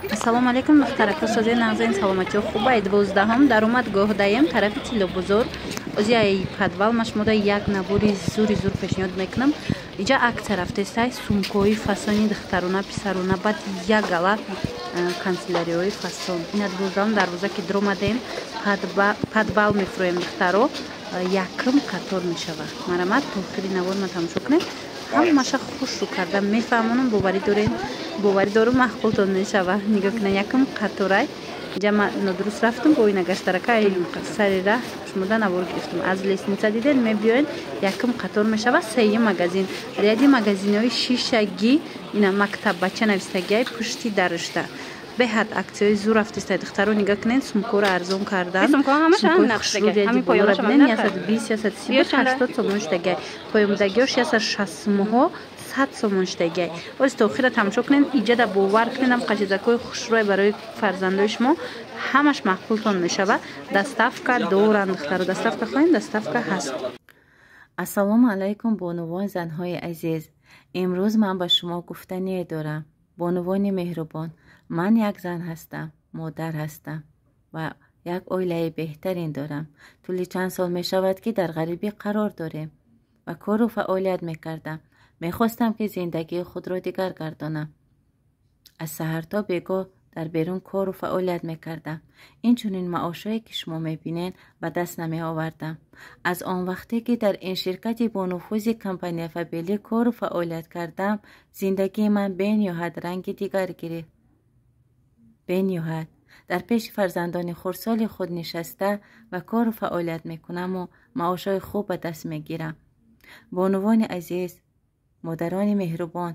Ассалому алейкум духтарака созии нағзаин саломати хубай 12 даромад гоҳ даем тарафи тило бузур озияи подвал машмуда як набори зур пешниҳод мекунам. Иҷа акция рафтестай сумкои фасони духтаруна писаруна баъд як гала канцелярияи фасон ина 12 дарвоза ки дромадем подвал мефурӯем духтаро якм қатор мешава марамад то охири навор ма тамошо кунем. ҳамаша хушрӯ карда мефаҳмонам боварӣ дорум маҳқултон мешава нигоҳ кунед якм қаторай ҷама нодуруст рафтам бо ина гаштарака сарира шумода навор гирифтам аз лестница диден мебиёен якм қатор мешава сеюм магазин ряди магазинҳои шишагӣ ина мактаббача навистагиай пушти даришта беҳад аксияҳои зур рафтестай духтаро нигоҳ кунед сумкоро арзон кардан сумкои 120 сомон штагиай поёмдагиҳош 60 моҳо 100 сомон штагиай оз то охира тамошо кунед иҷада бовар кунедам қашидакҳои хушрӯй барои фарзандои шумо ҳамаш маҳқултон мешава доставка доранд духтаро доставка хоҳем доставка ҳаст. ассалому алайкум бонувон занҳои азиз имрӯз ман ба шумо гуфтане дорам бонувони меҳрубон ман як зан ҳастам модар ҳастам ва як оилаи беҳтарин дорам тӯли чанд сол мешавад ки дар ғарибӣ қарор дорем ва кору фаъолият мекардам мехостам ки зиндагии худро дигар гардонам аз саҳар то бегоҳ дар берун кору фаъолият мекардам инчунин маошое ки шумо мебинед ба даст намеовардам аз он вақте ки дар ин ширкати бонуфузи компания фабели кору фаъолият кардам зиндагии ман бениҳоят ранги дигар гирифт бениҳоят дар пеши фарзандони хурдсоли худ нишаста ва кору фаъолият мекунаму маошҳои хуб ба даст мегирам. бонувони азиз модарони меҳрубон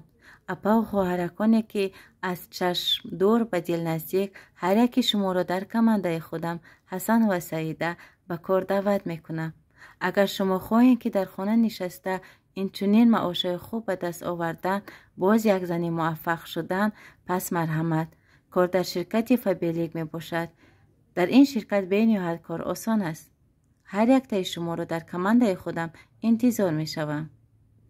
апау хоҳараконе ки аз чашм дур ба дил наздик ҳар яки шуморо дар командаи худам ҳасан ва саида ба кор даъват мекунам. агар шумо хоҳед ки дар хона нишаста инчунин маошҳои хуб ба даст овардан боз як зани муваффақ шудан пас марҳамат кор дар ширкати фабелик мебошад. дар ин ширкат бениҳоят кор осон аст. ҳар яктаи шуморо дар командаи худам интизор мешавам.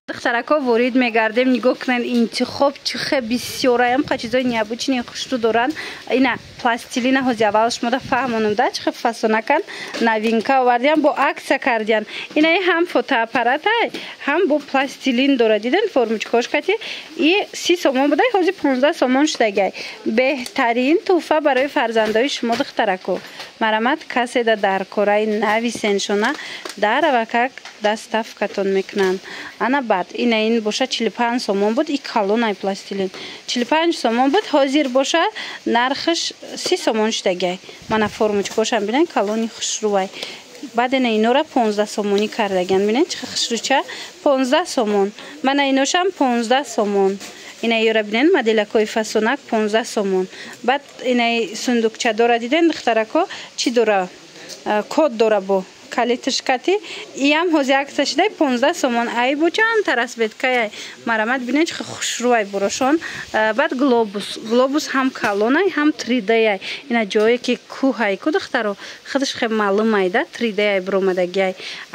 духтарако ворид мегардем нигоҳ кунед интихоб чихе бисёраям қачизои необычни хушрӯ доранд ина пластилина ҳози аввал шумода фаҳмонам да чихе фасонакан новинка овардиям бо аксия кардиан ина ҳам фотоаппаратай ҳам бо пластилин дорад диден формочкаош кати и 30 сомон будай ҳози 15 сомон штагай беҳтарин туҳфа барои фарзандои шумо духтарако марамад каседа дар кораи нави сеншона даравакак доставкатон мекунанд ана баъд ина ин боша 45 сомон буд и калонай пластилин 45 сомон буд ҳозир боша нархаш 30 сомон штагай мана формочкошам бинен калони хушрӯвай баъд ина инора 15 сомонӣ кардаган бинен чихе хушрӯча 15 сомон мана иношам 15 сомон ина ёра бинен моделакои фасонак 15 сомон баъд ина сундукча дора диден духтарако чи дора код дора бо калитишкати иам ҳози акса шидай 15 сомон ай бучан тарасбеткай марамад бинен чихе хушрӯай бурошон баъд глобус ҳам калонай ҳам 3D ай ина ҷое ки кӯҳай ку духтаро худаш хе маълумай да 3D ай буромадагиай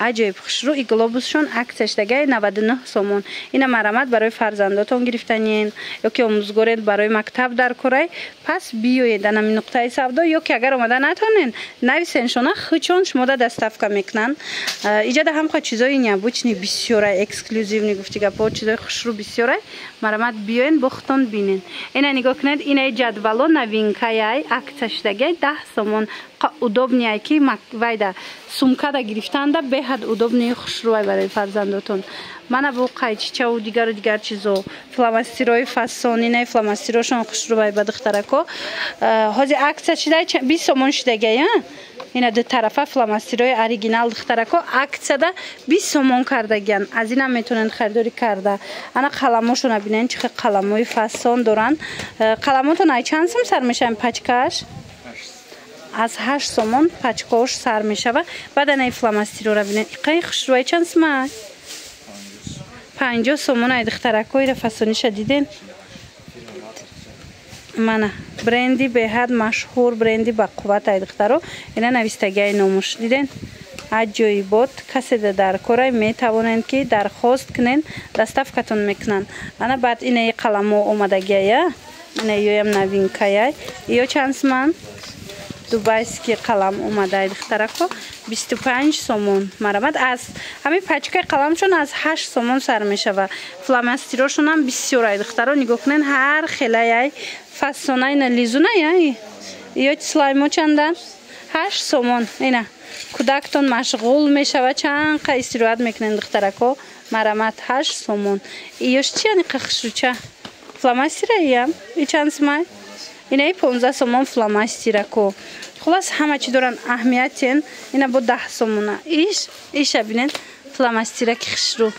аҷоиб хушрӯ и глобусшон аксия шидагай 99 сомон ина марамад барои фарзандотон гирифтанин ё ки омӯзгоред барои мактаб дар корай пас биёед ана нуқтаи савдо ё ки агар омада натонен нави сеншона хучон шумода доставка мекунанд иҷада ҳамқа чизои необычни бисёрай эксклюзивни гуфтигапо чизои хушрӯ бисёрай марамад биёен бо худтон бинен ина нигоҳ кунед ина ҷадвало новинкаяй аксия шидагай 10 сомон удобнияй ки вайда сумкада гирифтанда беҳад удобни хушрӯай барои фарзандотон мана бо қайчичаву дигар чизо фломастирои фасон ина фломастирошон хушрӯай ба духтарако ҳози аксия шидай 20 сомон шидагай ина ду тарафа фломастирои оригинал духтарако аксияда 20 сомон кардагиан аз инам метавонед харидорӣ карда ана қаламошона бинен чихе қаламои фасон доранд қаламотон ай чанд сом сар мешавад пачкааш аз 8 сомон пачкаош сар мешава баъд ана фломастирора бинен иқаи хушрӯай чанд сомай 50 сомон ай духтарако ира фасониша диден мана бренди беҳад машҳур бренди бақувват ай духтаро ина навистагиай номуш диден аҷоибот каседа дар корай метавонанд ки дархост кунен доставкатон мекунанд ана баъд ина қаламо омадагия اینا новинкая. Iyo چند سومن؟ دوبایسکی قلم اومده دخترکو 25 سومون مرامت از همین پچکه قلمشون از 8 سومون سر میشه و فلاماستیراشون هم بسیار دخترا نگاه کنین هر خیلی فسونه اینا لیزونه یا سلایمو چندن 8 سومون اینا کودکتون مشغول میشه و چند استراحت میکنین دخترکو مرامت 8 سومون ایش چی یعنی قخشوچه فلاماستیره ای چند سومای اینا 15 سومون فلاماستیرکو خلاص همه چی دارن اهمیتین اینا با 10 سومونه ایش ببینین فلاماستیرک خشرو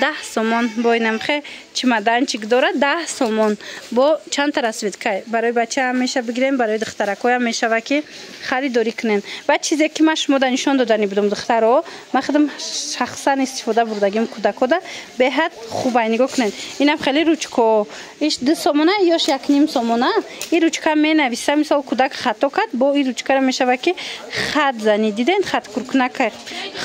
10 سومون با اینم خیلی چمدانچیک داره 10 سومون با چند تا رسویدکای برای بچه هم میشه بگیریم برای دخترکای هم میشه و که خریداری کنین بعد چیزی که من شما نشون دادنی بودم دخترها من خودم شخصا استفاده بردگیم کودکودا به حد خوبه نگاه کنین اینم خیلی روچکو ایش 2 سومونه یاش 1.5 سومونه این روچکا می نویسه مثلا کودک خطا کرد با این روچکا رو میشه و که خط زنی دیدین خط کورکنک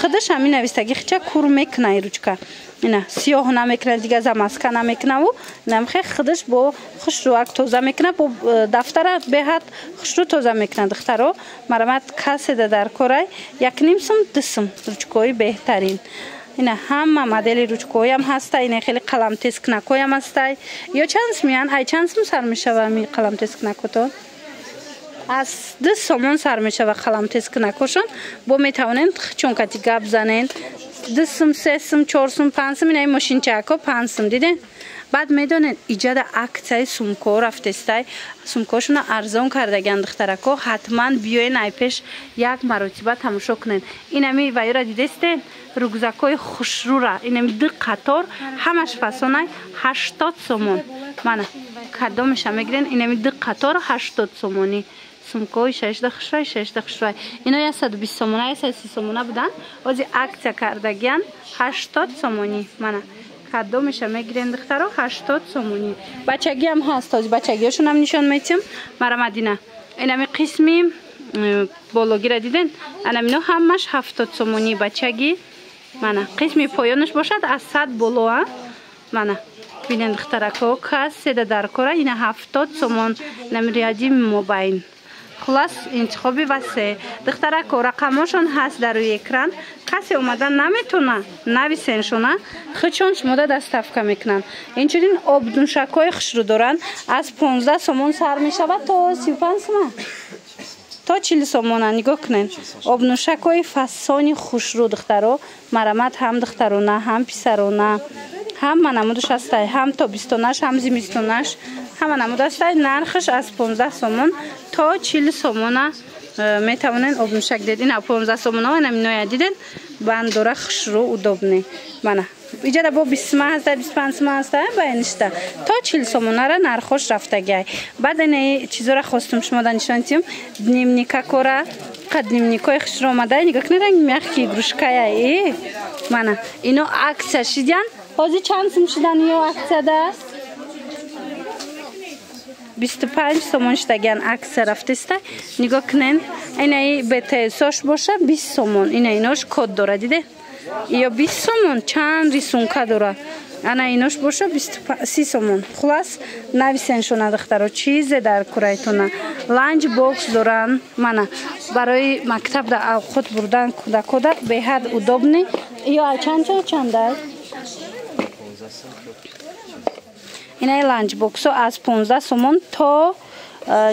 خودش همین نویسگی خچه کور میکنه این روچکا اینا سیاه نمیکنه دیگه زماسکه نمیکنه و نمیخه خودش با خشرو توزه میکنه با دفتر به حد خشرو توزه میکنه دخترو مرامت کسی در کارای 1.5 سوم 2 سوم روچکوی بهترین اینا همه مدل روچکوی هم هسته اینا خیلی قلم تیز کنکوی هم هسته یا چند سمیان ای چند سوم سر میشه و می قلم تیز کنکوتون از 2 سومون سر میشه و قلم تیز کنکوشون با میتونین چون کتی گپ زنین 2 سوم 3 سوم 4 سوم 5 سوم این ماشین چاکو 5 سوم دیدین بعد میدونین ایجاد اکسای سومکو رفتستای سومکوشون ارزان کردگان دخترکو حتما بیاین ای پیش یک مرتبه تماشا کنین اینمی وایرا دیدستین رگزاکای خوشرو را اینمی 2 قطار همش فسونه 80 سومون من کادو میشم میگیرین اینمی 2 قطار 80 سومونی سومکوی 16 خشای اینا 120 سومونه 130 سومونه بودن از اکسیا کردگان 80 سومونی من کادو میشه میگیرین دخترها 80 سومونی بچگی هم هست از بچگیشون هم نشون میتیم مرا مدینه اینمی قسمی بالاگی را دیدین اینو همش 70 سومونی بچگی من قسمی پایانش باشد از 100 بالا من ببینید دخترکو کسی در کار اینا 70 سومون نمیریادی موبایل خلاص انتخابی واسه دخترکو رقمشون هست در روی اکران کسی اومدن نمیتونه نویسنشونه خودشون شما دستفکه میکنن اینچنین آبدونشکای خشرو دارن از 15 سومون سر میشه و تا 35 سومون تا 40 سومون نگاه کنین آبدونشکای فسانی خوشرو دخترو مرامت هم دخترونه هم پسرونه هم نمودش هسته هم تا 29 هم زمستونش همه نمود هسته نرخش از 15 سومون تا 40 سومون میتونین آبدونشک دیدین 15 سومون ها نمینای دیدین بندوره خشرو удобный منه ایجا با 20 سومون هسته 25 سومون هسته باینشته تا 40 سومون را نرخش رفتگی بعد این چیزا را خواستم شما نشون تیم دنیمنیکا کورا قدیمنیکای خشرو اومده نگاه کنید رنگ میخکی گروشکای منه اینو عکس شدن بازی چند سوم شدن یا عکس دست 25 سومون شدگان عکس رفتسته نگاه کنین اینای بتایساش باشه 20 سومون ایناش کد داره دیده یا 20 سومون چند ریسونکا داره انا ایناش باشه 30 سومون خلاص نویسنشون دخترها چیز در کرایتونه لانچ باکس دارن منه برای مکتب در خود بردن کودک به حد удобный یا چند است اینای لانچ باکس از 15 سومون تا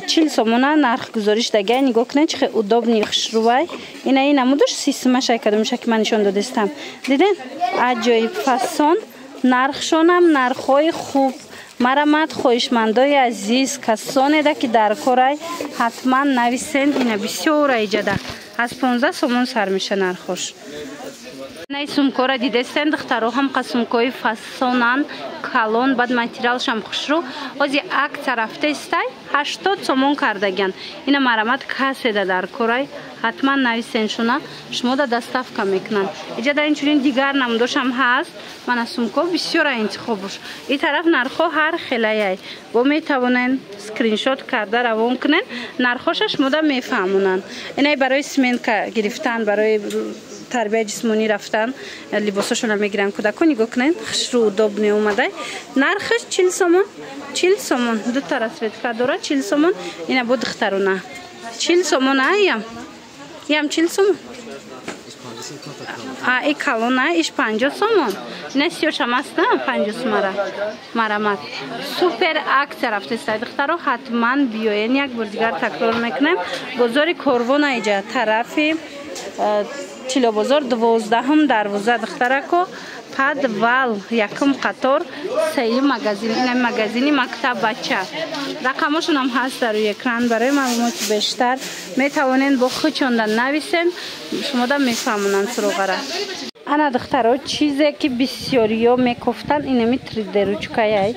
40 سومون نرخ گذاریش دگه نگاه کنین چه удобный خشروای اینای نمودش 30 سومه کدوم که من نشون دادستم دیدین عجایب فسون نرخشون هم نرخای خوب مرامت خویشمندای عزیز کسانی ده که در کارای حتما نویسین اینا بسیار ایجاده از 15 سومون سر میشه نرخش نه سومکو را دیدستند دخترها هم قسمکوی فسونان کالون بعد ماتریالش هم خوشرو از یک رفته استای 80 سومون کردگان اینا مرامت کسی در کارای حتما نویسنشونه شما دستفکه میکنن اینجا در اینچنین دیگر نمودش هم هست من سومکو بسیار انتخابش این طرف نرخو هر خیلیه با میتوانین اسکرین شات کرده روان کنین نرخوشش شما میفهمونن اینای برای سمنت گرفتن برای тарбияи ҷисмонӣ рафтан либосашона мегиранд кӯдакон. нигоҳ кунед хушрӯ удобне омадай. нархаш 40 сомон. 40 сомон. дута расветка дорад 40 сомон. ина бо духтарона 40 сомон. ям 40 сомон. и калона иш 50 сомон. ина сиёшам аст на 50 сомара. марамат. Супер акция рафтеста духтаро ҳатман биёен. як бор дигар такрор мекунем. бозори Корвона иҷа тарафи Чилобозор 12 дарвоза духтарако подвал якум қатор сеи магазин. ина магазини мактаб бача. рақамошон ҳам ҳаст дар рӯи экран. барои маълумоти бештар метавонед бо хучонда нависен шумода мефаҳмонанд суроғара. ана духтаро чизе ки бисёриё мекуфтанд инами 3D ручкаяй.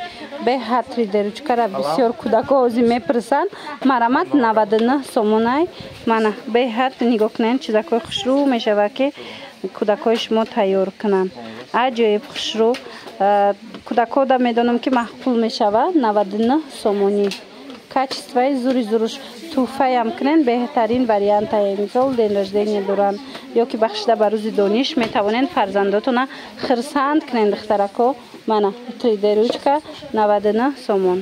беҳад 3D ручкара бисёр кӯдако ҳозир мепурсанд. марамат 99 сомонай. мана беҳад нигоҳ кунед чизакои хушрӯ мешава ки кӯдакои шумо тайёр кунанд. аҷоиб хушрӯ кӯдако да медонам ки маҳқул мешава 99 сомонӣ. качествои зури зуруш туҳфаям кунед беҳтарин вариантае. мисол ден рождения доранд ё ки бахшида ба рӯзи дониш метавонед фарзандотона хирсанд кунед духтарако. мана 3D ручка 99 сомон.